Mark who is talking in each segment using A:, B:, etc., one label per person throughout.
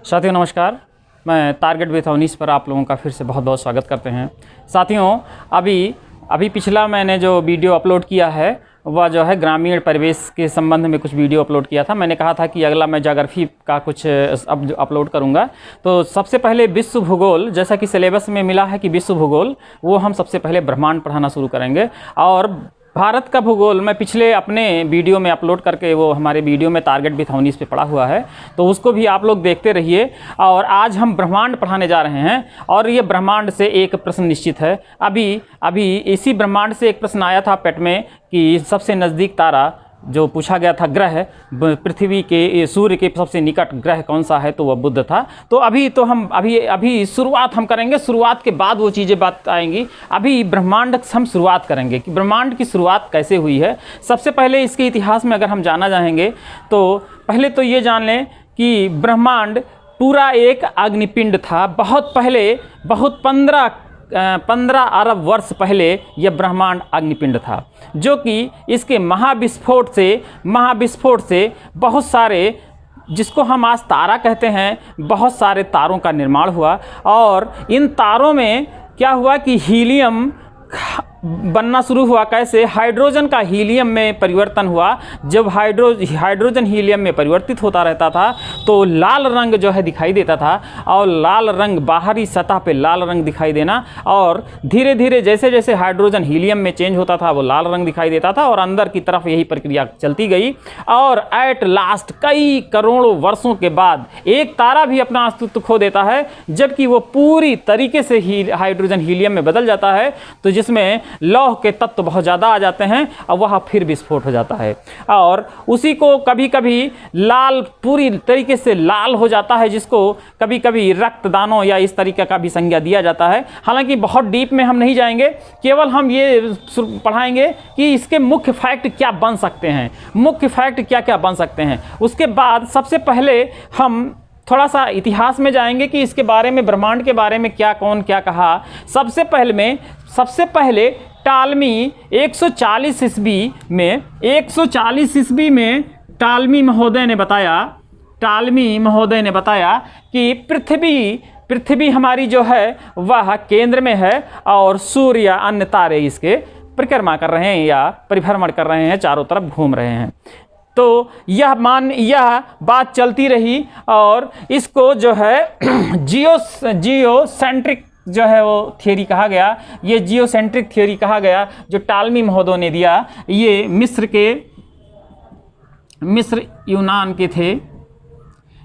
A: साथियों नमस्कार, मैं टारगेट विथ अवनीश पर आप लोगों का फिर से बहुत बहुत स्वागत करते हैं। साथियों अभी पिछला मैंने जो वीडियो अपलोड किया है वह जो है ग्रामीण परिवेश के संबंध में कुछ वीडियो अपलोड किया था। मैंने कहा था कि अगला मैं ज्योग्राफी का कुछ अब अपलोड करूंगा। तो सबसे पहले विश्व भूगोल, जैसा कि सिलेबस में मिला है कि विश्व भूगोल, वो हम सबसे पहले ब्रह्मांड पढ़ाना शुरू करेंगे। और भारत का भूगोल मैं पिछले अपने वीडियो में अपलोड करके वो हमारे वीडियो में टारगेट विथ अवनीश पे पड़ा हुआ है, तो उसको भी आप लोग देखते रहिए। और आज हम ब्रह्मांड पढ़ाने जा रहे हैं और ये ब्रह्मांड से एक प्रश्न निश्चित है। अभी इसी ब्रह्मांड से एक प्रश्न आया था पेट में कि सबसे नज़दीक तारा जो पूछा गया था ग्रह, पृथ्वी के सूर्य के सबसे निकट ग्रह कौन सा है, तो वह बुध था। तो अभी शुरुआत हम करेंगे, शुरुआत के बाद वो चीज़ें बात आएंगी। अभी ब्रह्मांड हम शुरुआत करेंगे कि ब्रह्मांड की शुरुआत कैसे हुई है। सबसे पहले इसके इतिहास में अगर हम जाना चाहेंगे तो पहले तो ये जान लें कि ब्रह्मांड पूरा एक अग्निपिंड था। बहुत पहले, बहुत 15 अरब वर्ष पहले यह ब्रह्मांड अग्निपिंड था, जो कि इसके महाविस्फोट से बहुत सारे, जिसको हम आज तारा कहते हैं, बहुत सारे तारों का निर्माण हुआ। और इन तारों में क्या हुआ कि हीलियम बनना शुरू हुआ। कैसे? हाइड्रोजन का हीलियम में परिवर्तन हुआ। जब हाइड्रोजन हीलियम में परिवर्तित होता रहता था तो लाल रंग जो है दिखाई देता था, और लाल रंग, बाहरी सतह पे लाल रंग दिखाई देना, और धीरे धीरे जैसे जैसे हाइड्रोजन हीलियम में चेंज होता था वो लाल रंग दिखाई देता था, और अंदर की तरफ यही प्रक्रिया चलती गई। और एट लास्ट कई करोड़ों वर्षों के बाद एक तारा भी अपना अस्तित्व खो देता है, जबकि वो पूरी तरीके से हाइड्रोजन हीलियम में बदल जाता है, तो जिसमें लौह के तत्व बहुत ज़्यादा आ जाते हैं और वह फिर विस्फोट हो जाता है। और उसी को कभी कभी लाल, पूरी तरीके से लाल हो जाता है, जिसको कभी कभी रक्तदानों या इस तरीके का भी संज्ञा दिया जाता है। हालांकि बहुत डीप में हम नहीं जाएंगे, केवल हम ये पढ़ाएंगे कि इसके मुख्य फैक्ट क्या बन सकते हैं, मुख्य फैक्ट क्या क्या बन सकते हैं। उसके बाद सबसे पहले हम थोड़ा सा इतिहास में जाएंगे कि इसके बारे में, ब्रह्मांड के बारे में क्या कौन क्या कहा। सबसे पहले टालमी 140 ईस्वी में टालमी महोदय ने बताया कि पृथ्वी हमारी जो है वह केंद्र में है, और सूर्य या अन्य तारे इसके परिक्रमा कर रहे हैं या परिभ्रमण कर रहे हैं, चारों तरफ घूम रहे हैं। तो यह बात चलती रही, और इसको जो है जियोसेंट्रिक जो है वो थियोरी कहा गया। ये जियोसेंट्रिक थियोरी कहा गया जो टालमी महोदय ने दिया। ये मिस्र यूनान के थे।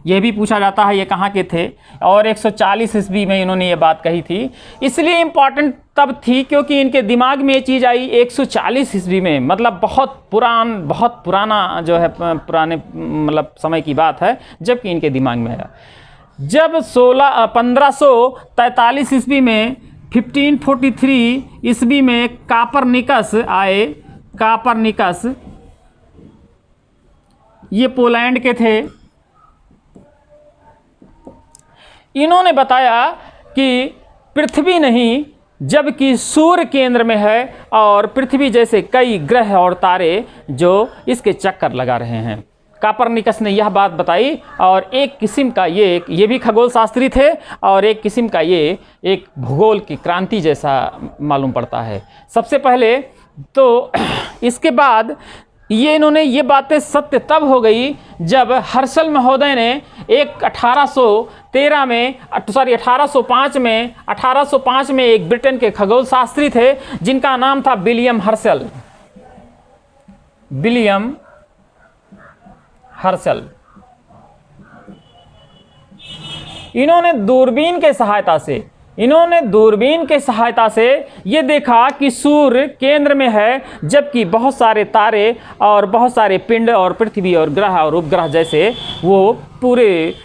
A: यह भी पूछा जाता है ये कहाँ के थे, और 140 ईस्वी में इन्होंने ये बात कही थी। इसलिए इम्पॉर्टेंट तब थी क्योंकि इनके दिमाग में ये चीज़ आई 140 ईस्वी में, मतलब बहुत पुराना जो है, पुराने मतलब समय की बात है, जबकि इनके दिमाग में आया। जब 1543 ईस्वी में, 1543 ईस्वी में कापरनिकस आए। कापरनिकस ये पोलैंड के थे। इन्होंने बताया कि पृथ्वी नहीं, जबकि सूर्य केंद्र में है, और पृथ्वी जैसे कई ग्रह और तारे जो इसके चक्कर लगा रहे हैं। कापरनिकस ने यह बात बताई, और एक किस्म का ये भी खगोल शास्त्री थे, और एक किस्म का ये एक भूगोल की क्रांति जैसा मालूम पड़ता है। सबसे पहले तो इसके बाद इन्होंने ये बातें सत्य तब हो गई जब हर्शल महोदय ने 1805 में एक ब्रिटेन के खगोल शास्त्री थे जिनका नाम था विलियम हर्शल। इन्होंने दूरबीन के सहायता से ये देखा कि सूर्य केंद्र में है, जबकि बहुत सारे तारे और बहुत सारे पिंड और पृथ्वी और ग्रह और उपग्रह जैसे वो पूरे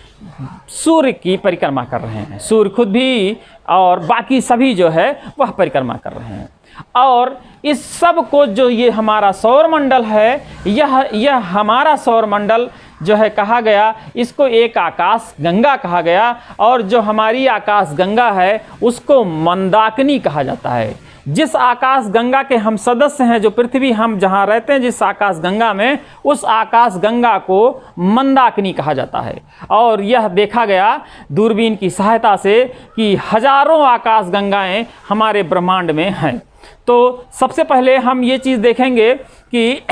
A: सूर्य की परिक्रमा कर रहे हैं। सूर्य खुद भी और बाकी सभी जो है वह परिक्रमा कर रहे हैं। और इस सब को जो ये हमारा सौरमंडल है, यह हमारा सौरमंडल जो है कहा गया, इसको एक आकाश गंगा कहा गया, और जो हमारी आकाश गंगा है उसको मंदाकिनी कहा जाता है। जिस आकाश गंगा के हम सदस्य हैं, जो पृथ्वी हम जहां रहते हैं जिस आकाश गंगा में, उस आकाश गंगा को मंदाकिनी कहा जाता है। और यह देखा गया दूरबीन की सहायता से कि हजारों आकाश गंगाएं हमारे ब्रह्मांड में हैं। तो सबसे पहले हम ये चीज़ देखेंगे कि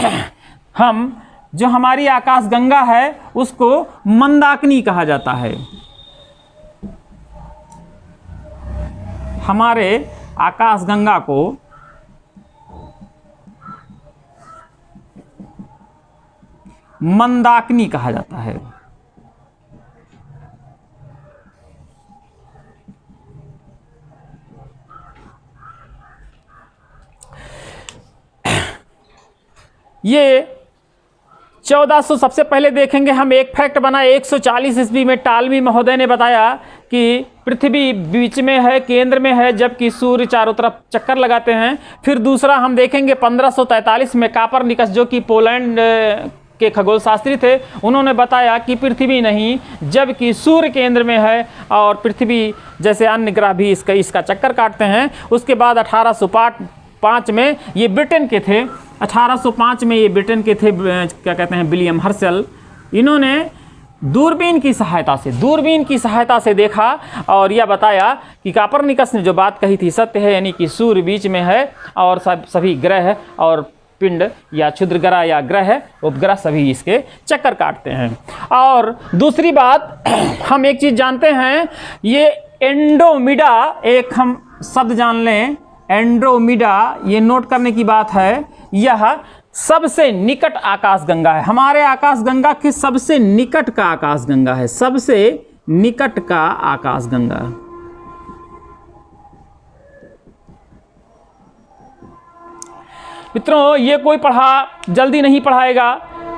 A: हम जो हमारी आकाश गंगा है उसको मंदाकिनी कहा जाता है। हमारे आकाश गंगा को मंदाकिनी कहा जाता है। ये 1400 सबसे पहले देखेंगे हम एक फैक्ट बना 140 ईस्वी में टालमी महोदय ने बताया कि पृथ्वी बीच में है, केंद्र में है, जबकि सूर्य चारों तरफ चक्कर लगाते हैं। फिर दूसरा हम देखेंगे 1543 में कापरनिकस, जो कि पोलैंड के खगोल शास्त्री थे, उन्होंने बताया कि पृथ्वी नहीं जबकि सूर्य केंद्र में है और पृथ्वी जैसे अन्य ग्रह भी इसका चक्कर काटते हैं। उसके बाद 1805 में ये ब्रिटेन के थे, 1805 में ये ब्रिटेन के थे, क्या कहते हैं, विलियम हर्शल। इन्होंने दूरबीन की सहायता से देखा और यह बताया कि कापरनिकस ने जो बात कही थी सत्य है, यानी कि सूर्य बीच में है और सभी ग्रह और पिंड या क्षुद्र ग्रह या ग्रह उपग्रह सभी इसके चक्कर काटते हैं। और दूसरी बात हम एक चीज़ जानते हैं, ये एंड्रोमेडा, एक हम शब्द जान लें, एंड्रोमेडा, ये नोट करने की बात है, यह सबसे निकट आकाशगंगा है। हमारे आकाशगंगा के सबसे निकट का आकाशगंगा है, सबसे निकट का आकाशगंगा। मित्रों, ये कोई जल्दी नहीं पढ़ाएगा,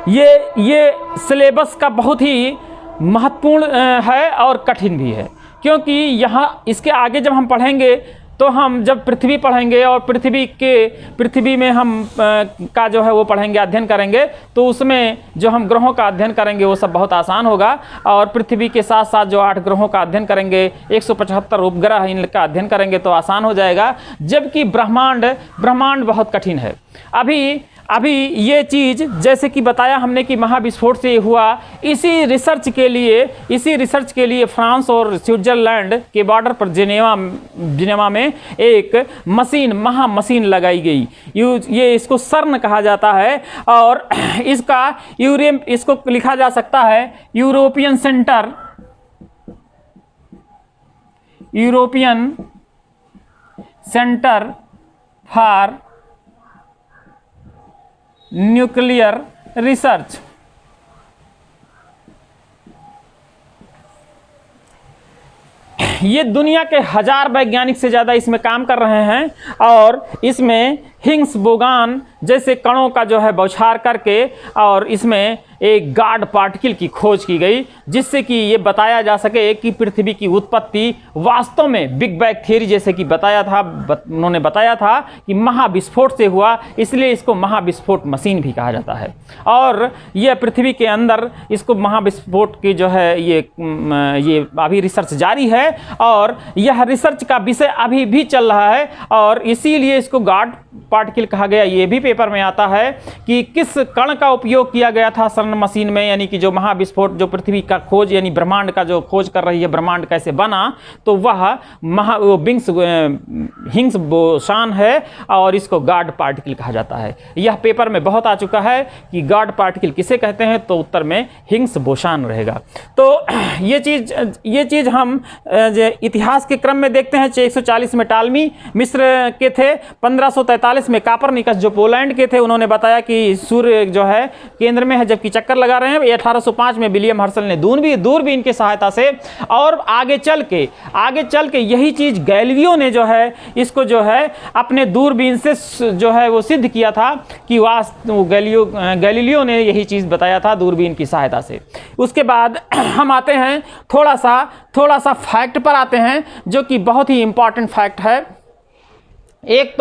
A: ये सिलेबस का बहुत ही महत्वपूर्ण है और कठिन भी है, क्योंकि यहाँ इसके आगे जब हम पढ़ेंगे तो हम जब पृथ्वी पढ़ेंगे और पृथ्वी में हम का जो है वो पढ़ेंगे, अध्ययन करेंगे, तो उसमें जो हम ग्रहों का अध्ययन करेंगे वो सब बहुत आसान होगा। और पृथ्वी के साथ साथ जो 8 ग्रहों का अध्ययन करेंगे, 175 उपग्रह इनका अध्ययन करेंगे तो आसान हो जाएगा। जबकि ब्रह्मांड बहुत कठिन है। अभी ये चीज़ जैसे कि बताया हमने कि महाविस्फोट से हुआ, इसी रिसर्च के लिए फ्रांस और स्विट्जरलैंड के बॉर्डर पर जिनेवा में एक महामशीन लगाई गई। ये इसको सर्न कहा जाता है और इसको लिखा जा सकता है European centre for nuclear research. ये दुनिया के 1000 वैज्ञानिक से ज़्यादा इसमें काम कर रहे हैं और इसमें हिग्स बोगान जैसे कणों का जो है बौछार करके और इसमें एक गॉड पार्टिकल की खोज की गई, जिससे कि ये बताया जा सके कि पृथ्वी की उत्पत्ति वास्तव में बिग बैंग थ्योरी जैसे कि उन्होंने बताया था कि महाविस्फोट से हुआ, इसलिए इसको महाविस्फोट मशीन भी कहा जाता है। और यह पृथ्वी के अंदर इसको महाविस्फोट की जो है ये अभी रिसर्च जारी है और यह रिसर्च का विषय अभी भी चल रहा है और इसीलिए इसको गॉड पार्टिकल कहा गया। ये भी पेपर में आता है कि किस कण का उपयोग किया गया था सर्न मशीन में, यानी कि जो महाविस्फोट, जो पृथ्वी का खोज यानी ब्रह्मांड का जो खोज कर रही है, ब्रह्मांड कैसे बना, तो वह हिग्स बोसान है और इसको गॉड पार्टिकल कहा जाता है। यह पेपर में बहुत आ चुका है कि गॉड पार्टिकल किसे कहते हैं, तो उत्तर में हिग्स बोसान रहेगा। तो ये चीज़ हम इतिहास के क्रम में देखते हैं। 140 में टालमी मिस्र के थे, 1543 में कापरनिकस जो पोलैंड के थे, उन्होंने बताया कि सूर्य जो है केंद्र में है जबकि चक्कर लगा रहे हैं। 1805 में विलियम हर्शल ने दूरबीन की सहायता से, और आगे चल के यही चीज गैलीलियो ने जो है इसको जो है अपने दूरबीन से जो है वो सिद्ध किया था कि गैलीलियो ने यही चीज बताया था दूरबीन की सहायता से। उसके बाद हम आते हैं थोड़ा सा फैक्ट पर आते हैं जो कि बहुत ही इंपॉर्टेंट फैक्ट है। एक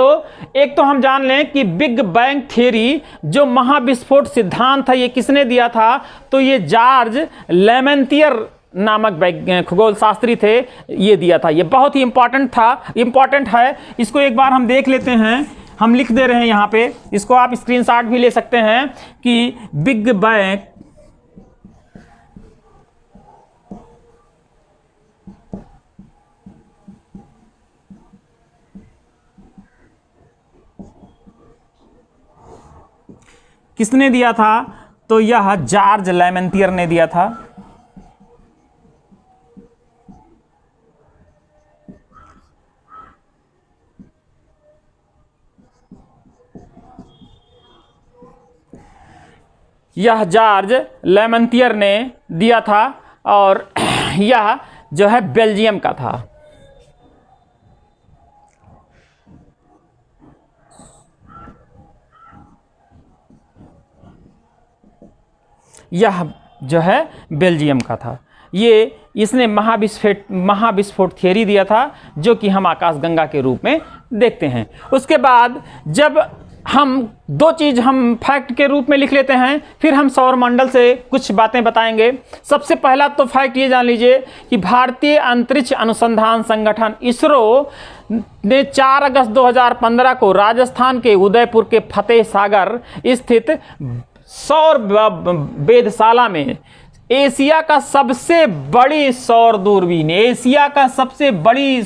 A: तो हम जान लें कि बिग बैंग थ्योरी जो महाविस्फोट सिद्धांत है ये किसने दिया था, तो ये जॉर्ज लेमेंटियर नामक खगोल शास्त्री थे, ये दिया था। ये बहुत ही इम्पॉर्टेंट है। इसको एक बार हम देख लेते हैं, हम लिख दे रहे हैं यहाँ पे, इसको आप स्क्रीनशॉट भी ले सकते हैं कि बिग बैंग किसने दिया था? तो यह जॉर्ज लेमेंतियर ने दिया था। यह जॉर्ज लेमेंतियर ने दिया था और यह जो है बेल्जियम का था। यह जो है बेल्जियम का था। इसने महाविस्फोट थियरी दिया था, जो कि हम आकाशगंगा के रूप में देखते हैं। उसके बाद जब हम दो चीज़ हम फैक्ट के रूप में लिख लेते हैं, फिर हम सौरमंडल से कुछ बातें बताएंगे। सबसे पहला तो फैक्ट ये जान लीजिए कि भारतीय अंतरिक्ष अनुसंधान संगठन इसरो ने 4 अगस्त 2015 को राजस्थान के उदयपुर के फतेह सागर स्थित सौर वेधशाला में एशिया का सबसे बड़ी सौर दूरबीन, एशिया का सबसे बड़ी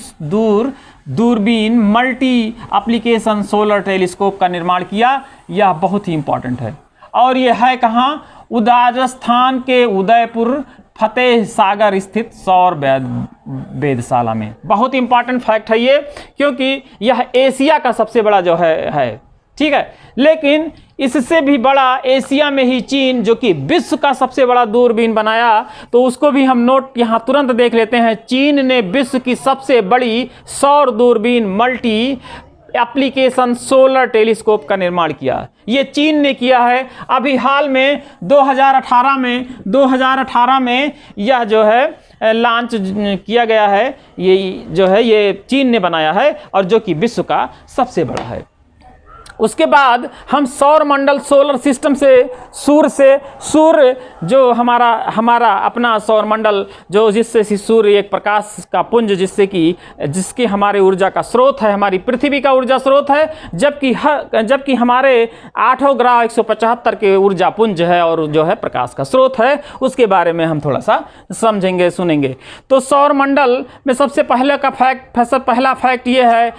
A: दूरबीन मल्टी एप्लीकेशन सोलर टेलीस्कोप का निर्माण किया। यह बहुत ही इंपॉर्टेंट है। और यह है कहाँ? राजस्थान के उदयपुर फतेह सागर स्थित सौर वेधशाला में। बहुत इंपॉर्टेंट फैक्ट है ये, क्योंकि यह एशिया का सबसे बड़ा जो है ठीक है। लेकिन इससे भी बड़ा एशिया में ही चीन, जो कि विश्व का सबसे बड़ा दूरबीन बनाया, तो उसको भी हम नोट यहाँ तुरंत देख लेते हैं। चीन ने विश्व की सबसे बड़ी सौर दूरबीन मल्टी एप्लीकेशन सोलर टेलीस्कोप का निर्माण किया। ये चीन ने किया है। अभी हाल में 2018 में यह जो है लॉन्च किया गया है। ये जो है ये चीन ने बनाया है और जो कि विश्व का सबसे बड़ा है। उसके बाद हम सौर मंडल सोलर सिस्टम से सूर्य जो हमारा अपना सौर मंडल, जो जिससे सूर्य एक प्रकाश का पुंज, जिसके हमारे ऊर्जा का स्रोत है, हमारी पृथ्वी का ऊर्जा स्रोत है, जबकि हमारे 8 ग्रह 175 के ऊर्जा पुंज है और जो है प्रकाश का स्रोत है। उसके बारे में हम थोड़ा सा समझेंगे, सुनेंगे। तो सौर मंडल में सबसे पहला फैक्ट ये है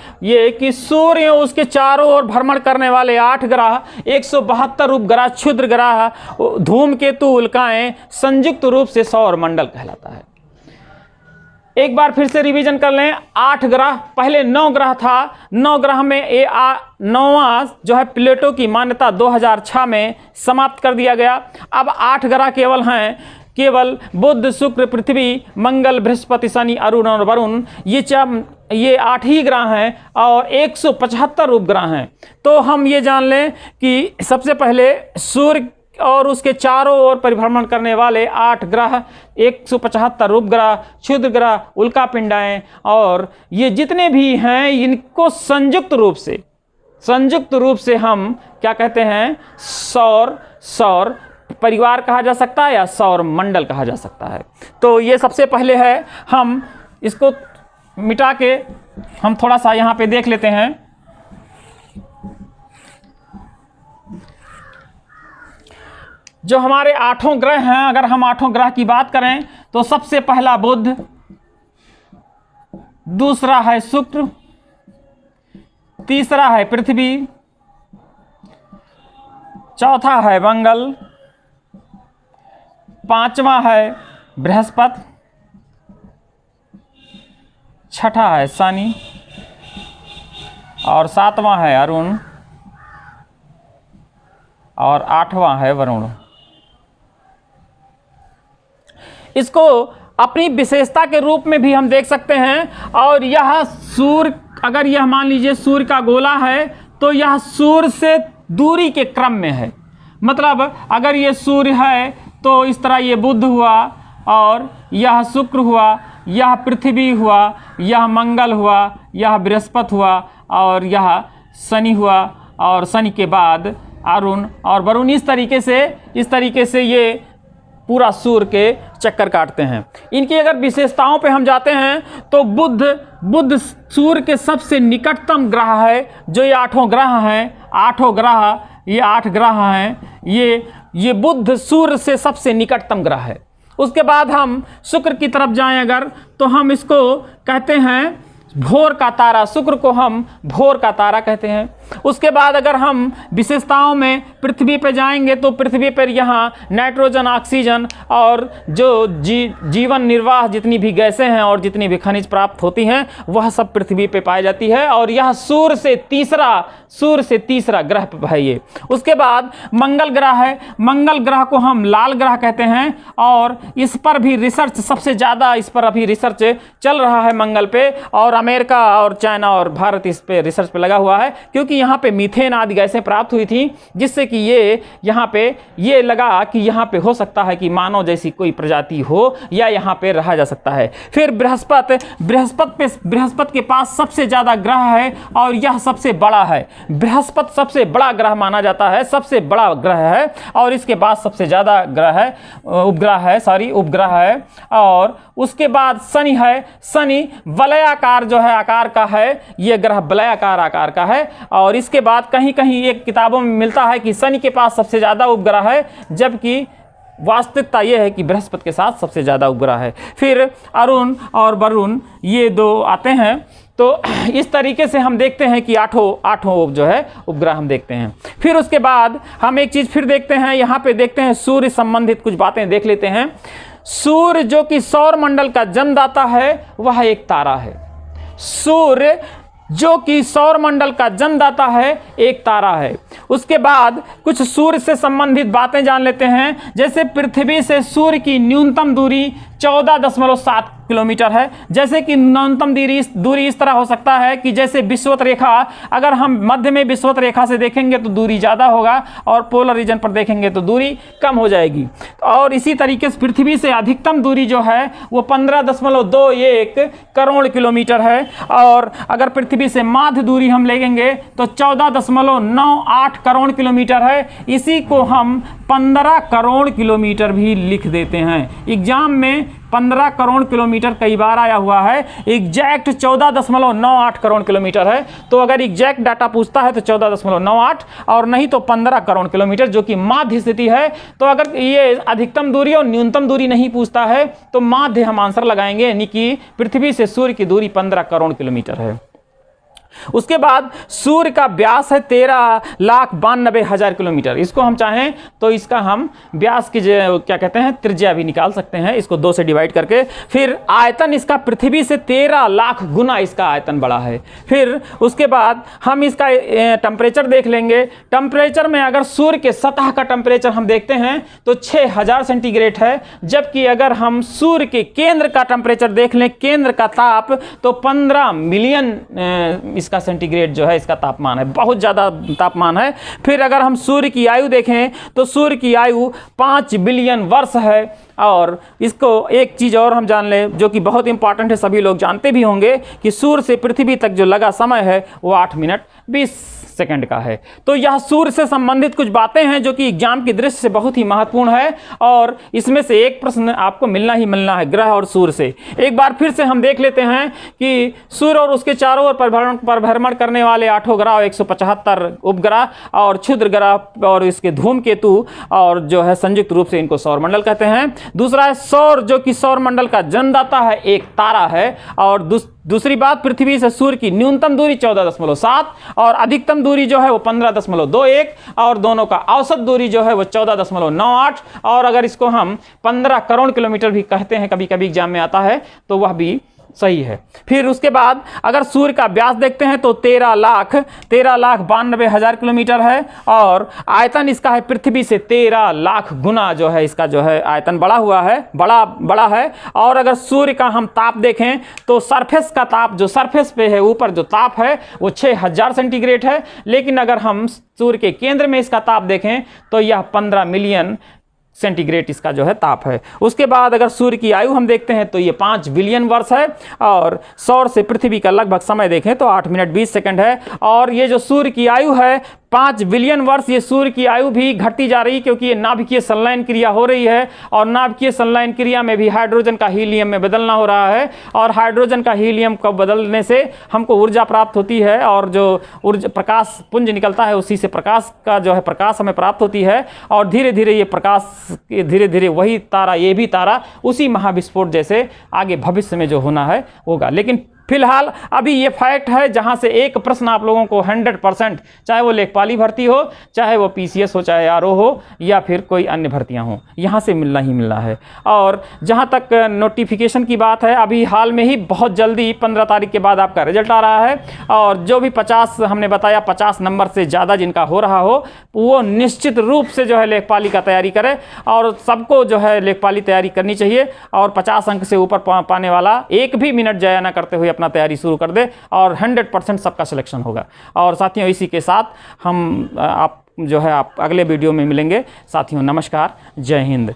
A: कि सूर्य उसके चारों ओर भ्रमण करने वाले 8 ग्रह, 172 उपग्रह, क्षुद्र ग्रह, धूमकेतु, उल्काएं संयुक्त रूप से सौर मंडल कहलाता है। एक बार फिर से रिवीजन कर लें। 8 ग्रह, पहले 9 ग्रह था। 9 ग्रह में 9वां जो है प्लेटो की मान्यता 2006 में समाप्त कर दिया गया। अब 8 ग्रह केवल बुध, शुक्र, पृथ्वी, मंगल, बृहस्पति, शनि, अरुण और वरुण, ये 8 ही ग्रह हैं और 175 उपग्रह हैं। तो हम ये जान लें कि सबसे पहले सूर्य और उसके चारों ओर परिभ्रमण करने वाले 8 ग्रह, 175 उपग्रह, क्षुद्र ग्रह, उल्कापिंडाएं और ये जितने भी हैं, इनको संयुक्त रूप से हम क्या कहते हैं? सौर परिवार कहा जा सकता है या सौर मंडल कहा जा सकता है। तो ये सबसे पहले है। हम इसको मिटा के हम थोड़ा सा यहाँ पे देख लेते हैं। जो हमारे 8 ग्रह हैं, अगर हम 8 ग्रह की बात करें तो सबसे पहला बुध, दूसरा है शुक्र, तीसरा है पृथ्वी, चौथा है मंगल, 5वां है बृहस्पति, 6ठा है शनि और 7वां है अरुण और 8वां है वरुण। इसको अपनी विशेषता के रूप में भी हम देख सकते हैं। और यह सूर्य, अगर यह मान लीजिए सूर्य का गोला है, तो यह सूर्य से दूरी के क्रम में है। मतलब अगर ये सूर्य है तो इस तरह ये बुध हुआ और यह शुक्र हुआ, यह पृथ्वी हुआ, यह मंगल हुआ, यह बृहस्पति हुआ और यह शनि हुआ और शनि के बाद अरुण और वरुण। इस तरीके से ये पूरा सूर्य के चक्कर काटते हैं। इनकी अगर विशेषताओं पे हम जाते हैं तो बुध सूर्य के सबसे निकटतम ग्रह है। जो ये 8 ग्रह हैं, 8 ग्रह, ये 8 ग्रह हैं, ये बुध सूर्य से सबसे निकटतम ग्रह है। उसके बाद हम शुक्र की तरफ जाएं अगर, तो हम इसको कहते हैं भोर का तारा। शुक्र को हम भोर का तारा कहते हैं। उसके बाद अगर हम विशेषताओं में पृथ्वी पर जाएंगे तो पृथ्वी पर यहाँ नाइट्रोजन, ऑक्सीजन और जो जीवन निर्वाह जितनी भी गैसें हैं और जितनी भी खनिज प्राप्त होती हैं वह सब पृथ्वी पे पाई जाती है। और यह सूर्य से तीसरा ग्रह है ये। उसके बाद मंगल ग्रह है। मंगल ग्रह को हम लाल ग्रह कहते हैं और इस पर भी रिसर्च सबसे ज़्यादा, इस पर अभी रिसर्च चल रहा है मंगल पे, और अमेरिका और चाइना और भारत इस पे रिसर्च पे लगा हुआ है, क्योंकि यहाँ पे मीथेन आदि गैसें प्राप्त हुई थी, जिससे कि ये यहाँ पे ये लगा कि यहाँ पे हो सकता है कि मानव जैसी कोई प्रजाति हो या यहाँ पे रहा जा सकता है। फिर बृहस्पति के पास सबसे ज़्यादा ग्रह है और यह सबसे बड़ा है। बृहस्पति सबसे बड़ा ग्रह माना जाता है, सबसे बड़ा ग्रह है और इसके बाद सबसे ज़्यादा उपग्रह है। और उसके बाद शनि है। शनि वलयाकार जो है आकार का है, ये ग्रह वलयाकार आकार का है। और इसके बाद कहीं कहीं एक किताबों में मिलता है कि शनि के पास सबसे ज़्यादा उपग्रह है, जबकि वास्तविकता यह है कि बृहस्पति के साथ सबसे ज़्यादा उपग्रह है। फिर अरुण और वरुण ये 2 आते हैं। तो इस तरीके से हम देखते हैं कि आठों जो है उपग्रह हम देखते हैं। फिर उसके बाद हम एक चीज़ फिर देखते हैं, यहाँ पे देखते हैं सूर्य संबंधित कुछ बातें देख लेते हैं। सूर्य जो कि सौर मंडल का जन्मदाता है वह एक तारा है। सूर्य जो कि सौर मंडल का जन्मदाता है एक तारा है। उसके बाद कुछ सूर्य से संबंधित बातें जान लेते हैं। जैसे पृथ्वी से सूर्य की न्यूनतम दूरी 14.7 किलोमीटर है। जैसे कि न्यूनतम दूरी इस तरह हो सकता है कि जैसे विषुवत रेखा, अगर हम मध्य में विषुवत रेखा से देखेंगे तो दूरी ज़्यादा होगा और पोलर रीजन पर देखेंगे तो दूरी कम हो जाएगी। और इसी तरीके से पृथ्वी से अधिकतम दूरी जो है वो 15.21 करोड़ किलोमीटर है। और अगर पृथ्वी से माध्य दूरी हम लेंगे तो 14.98 करोड़ किलोमीटर है। इसी को हम 15 करोड़ किलोमीटर भी लिख देते हैं। एग्जाम में 15 करोड़ किलोमीटर कई बार आया हुआ है। एग्जैक्ट 14.98 करोड़ किलोमीटर है। तो अगर एग्जैक्ट डाटा पूछता है तो 14.98 और नहीं तो 15 करोड़ किलोमीटर, जो कि माध्य स्थिति है। तो अगर ये अधिकतम दूरी और न्यूनतम दूरी नहीं पूछता है तो माध्य हम आंसर लगाएंगे, यानी कि पृथ्वी से सूर्य की दूरी 15 करोड़ किलोमीटर है। उसके बाद सूर्य का व्यास है 13,92,000 किलोमीटर। इसको हम चाहें तो इसका हम व्यास की क्या कहते हैं त्रिज्या भी निकाल सकते हैं, इसको 2 से डिवाइड करके। फिर आयतन इसका पृथ्वी से 13 लाख गुना इसका आयतन बड़ा है। फिर उसके बाद हम इसका टेम्परेचर देख लेंगे। टेम्परेचर में अगर सूर्य के सतह का टेम्परेचर हम देखते हैं तो 6000 सेंटीग्रेड है, जबकि अगर हम सूर्य के केंद्र का टेम्परेचर देख लें, केंद्र का ताप, तो 15 मिलियन इसका सेंटीग्रेड जो है इसका तापमान है, बहुत ज़्यादा तापमान है। फिर अगर हम सूर्य की आयु देखें तो सूर्य की आयु 5 बिलियन वर्ष है। और इसको एक चीज़ और हम जान लें जो कि बहुत इंपॉर्टेंट है, सभी लोग जानते भी होंगे कि सूर्य से पृथ्वी तक जो लगा समय है वो 8 मिनट 20 सेकंड का है। तो यह सूर्य से संबंधित कुछ बातें हैं जो कि एग्जाम की दृष्टि से बहुत ही महत्वपूर्ण है और इसमें से एक प्रश्न आपको मिलना ही मिलना है ग्रह और सूर्य से। एक बार फिर से हम देख लेते हैं कि सूर्य और उसके चारों ओर परिभ्रमण करने वाले 8 ग्रह, 175 उपग्रह और क्षुद्र ग्रह और इसके धूमकेतु, और जो है संयुक्त रूप से इनको सौरमंडल कहते हैं। दूसरा है सौर, जो कि सौरमंडल का जन्मदाता है, एक तारा है। और दूसरी बात, पृथ्वी से सूर्य की न्यूनतम दूरी 14.7 और अधिकतम दूरी जो है वो 15.21 और दोनों का औसत दूरी जो है वो 14.98। और अगर इसको हम 15 करोड़ किलोमीटर भी कहते हैं, कभी कभी एग्जाम में आता है, तो वह भी सही है। फिर उसके बाद अगर सूर्य का व्यास देखते हैं तो 13,92,000 किलोमीटर है और आयतन इसका है पृथ्वी से 13 लाख गुना जो है इसका जो है आयतन बड़ा है। और अगर सूर्य का हम ताप देखें तो सरफेस का ताप, जो सरफेस पे है ऊपर जो ताप है वो 6000 सेंटीग्रेड है। लेकिन अगर हम सूर्य के केंद्र में इसका ताप देखें तो यह 15 मिलियन सेंटीग्रेड इसका जो है ताप है। उसके बाद अगर सूर्य की आयु हम देखते हैं तो ये 5 बिलियन वर्ष है और सौर से पृथ्वी का लगभग समय देखें तो 8 मिनट 20 सेकंड है। और ये जो सूर्य की आयु है 5 बिलियन वर्ष ये सूर्य की आयु भी घटती जा रही, क्योंकि ये नाभिकीय संलयन क्रिया हो रही है और नाभिकीय संलयन क्रिया में भी हाइड्रोजन का हीलियम में बदलना हो रहा है और हाइड्रोजन का हीलियम को बदलने से हमको ऊर्जा प्राप्त होती है और जो ऊर्जा प्रकाश पुंज निकलता है उसी से प्रकाश का जो है प्रकाश हमें प्राप्त होती है और धीरे धीरे ये प्रकाश धीरे धीरे वही तारा, ये भी तारा उसी महाविस्फोट जैसे आगे भविष्य में जो होना है होगा। लेकिन फिलहाल अभी ये फैक्ट है, जहां से एक प्रश्न आप लोगों को 100%, चाहे वो लेखपाली भर्ती हो, चाहे वो पीसीएस हो, चाहे आरओ हो या फिर कोई अन्य भर्तियां हो, यहां से मिलना ही मिलना है। और जहां तक नोटिफिकेशन की बात है, अभी हाल में ही बहुत जल्दी 15 तारीख के बाद आपका रिजल्ट आ रहा है और जो भी 50 हमने बताया 50 नंबर से ज़्यादा जिनका हो रहा हो वो निश्चित रूप से जो है लेखपाली का तैयारी करे और सबको जो है लेखपाली तैयारी करनी चाहिए और 50 अंक से ऊपर पाने वाला एक भी मिनट जाया ना करते हुए अपना तैयारी शुरू कर दे और 100% सबका सिलेक्शन होगा। और साथियों इसी के साथ हम आप जो है आप अगले वीडियो में मिलेंगे। साथियों नमस्कार, जय हिंद।